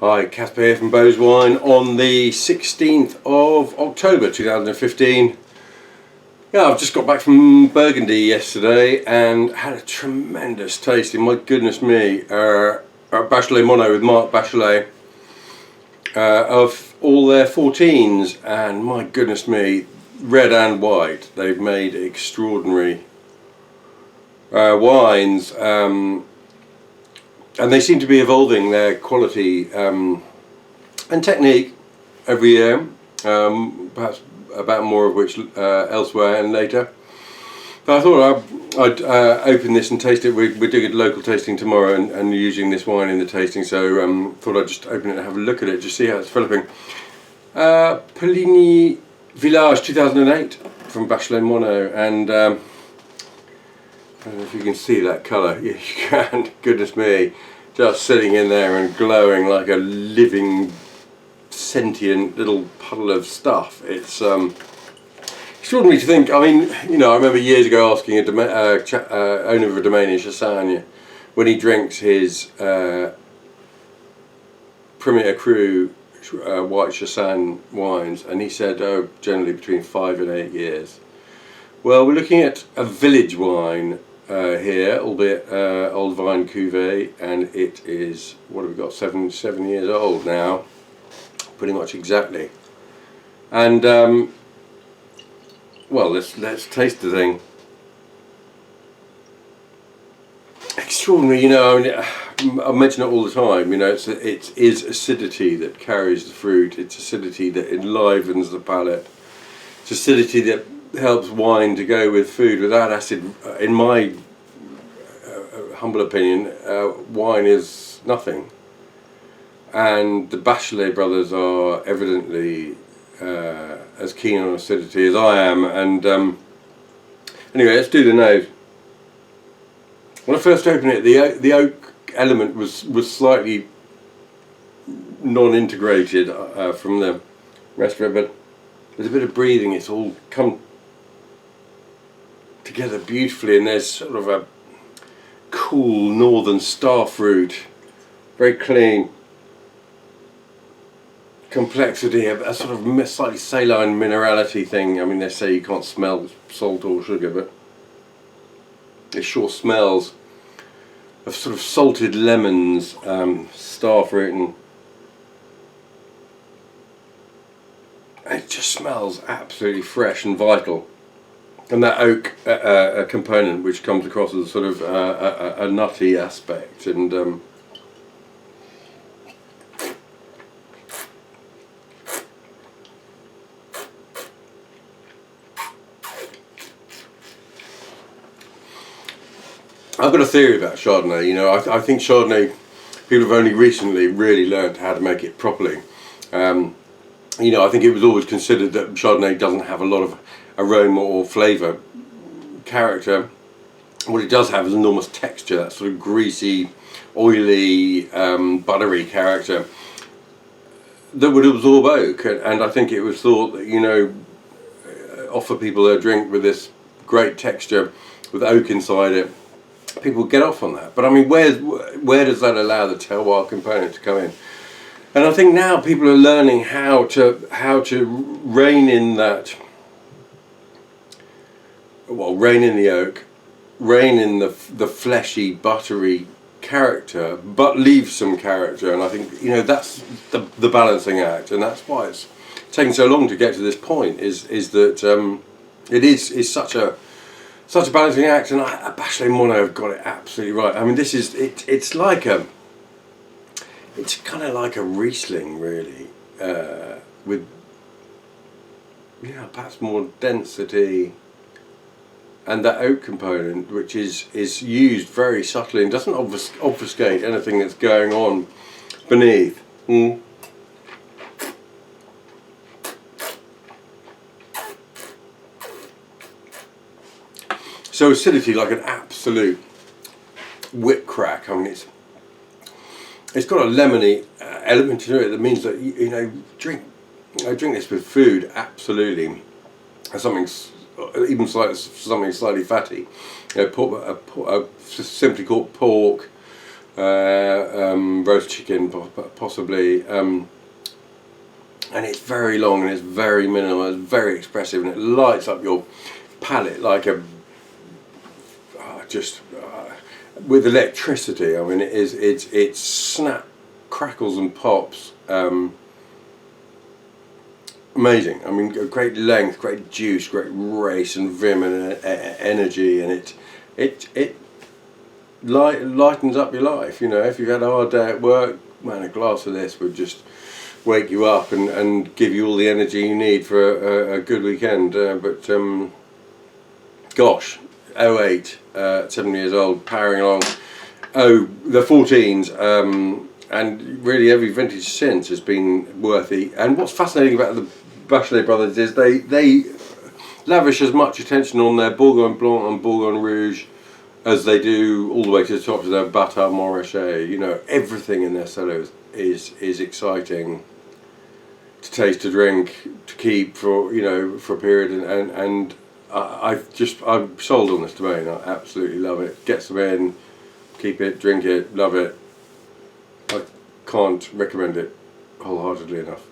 Hi, Caspar here from Bowes Wine on the 16th of October 2015. Yeah, I've just got back from Burgundy yesterday and had a tremendous tasting. My goodness me, Bachelet Monnot with Marc Bachelet of all their 14s, and my goodness me, red and white, they've made extraordinary wines. And they seem to be evolving their quality and technique every year, perhaps about more of which elsewhere and later. But I thought I'd open this and taste it. We're doing a local tasting tomorrow and using this wine in the tasting, so thought I'd just open it and have a look at it, just see how it's developing. Puligny Village 2008 from Bachelet Monnot, and I don't know if you can see that colour. Yeah, you can. Goodness me, just sitting in there and glowing like a living, sentient little puddle of stuff. It's extraordinary to think. I mean, you know, I remember years ago asking a owner of a domain in Chardonnay when he drinks his Premier Cru white Chassagne wines, and he said, oh, generally between 5 and 8 years. Well, we're looking at a village wine here, albeit old vine cuvee, and it is, what have we got, seven years old now, pretty much exactly. And well, let's taste the thing. Extraordinary, you know. I mean, I mention it all the time. You know, it is acidity that carries the fruit. It's acidity that enlivens the palate. It's acidity that helps wine to go with food. Without acid, in my humble opinion, wine is nothing. And the Bachelet brothers are evidently as keen on acidity as I am. And anyway, let's do the nose. When I first opened it, the oak element was slightly non-integrated from the rest of it, but there's a bit of breathing. It's all come together beautifully, and there's sort of a cool northern star fruit, very clean complexity, a sort of slightly saline minerality thing. I mean, they say you can't smell salt or sugar, but it sure smells of sort of salted lemons, star fruit, and it just smells absolutely fresh and vital. And that oak component, which comes across as sort of a nutty aspect, and I've got a theory about Chardonnay. You know, I think Chardonnay, people have only recently really learned how to make it properly. You know, I think it was always considered that Chardonnay doesn't have a lot of aroma or flavour character. What it does have is enormous texture, that sort of greasy, oily, buttery character that would absorb oak. And I think it was thought that, you know, offer people a drink with this great texture with oak inside it, people get off on that. But I mean, where does that allow the terroir component to come in? And I think now people are learning how to rein in that. Well, rein in the oak, rein in the fleshy, buttery character, but leave some character. And I think, you know, that's the balancing act, and that's why it's taken so long to get to this point. Is that it is such a balancing act, and Bachelet Monnot have got it absolutely right. I mean, this is it's kind of like a Riesling, really, with, you know, perhaps more density. And that oak component, which is used very subtly and doesn't obfuscate anything that's going on beneath. So acidity, like an absolute whip crack. I mean, it's got a lemony element to it that means that you know, drink this with food, absolutely, and something slightly fatty. You know, simply called pork, roast chicken possibly, and it's very long and it's very minimal, it's very expressive, and it lights up your palate like a with electricity. I mean, it's snap, crackles and pops. Amazing. I mean, great length, great juice, great race and vim and energy, and it lightens up your life. You know, if you've had a hard day at work, man, a glass of this would just wake you up and give you all the energy you need for a good weekend. Gosh, 08, 7 years old, powering along. Oh, the 14s, and really every vintage since has been worthy. And what's fascinating about the Bachelet brothers is they lavish as much attention on their Bourgogne Blanc and Bourgogne Rouge as they do all the way to the top of their Bachelet Monnot. You know, everything in their cellars is exciting to taste, to drink, to keep for, you know, for a period, and I'm sold on this domain. I absolutely love it. Get some in, keep it, drink it, love it. I can't recommend it wholeheartedly enough.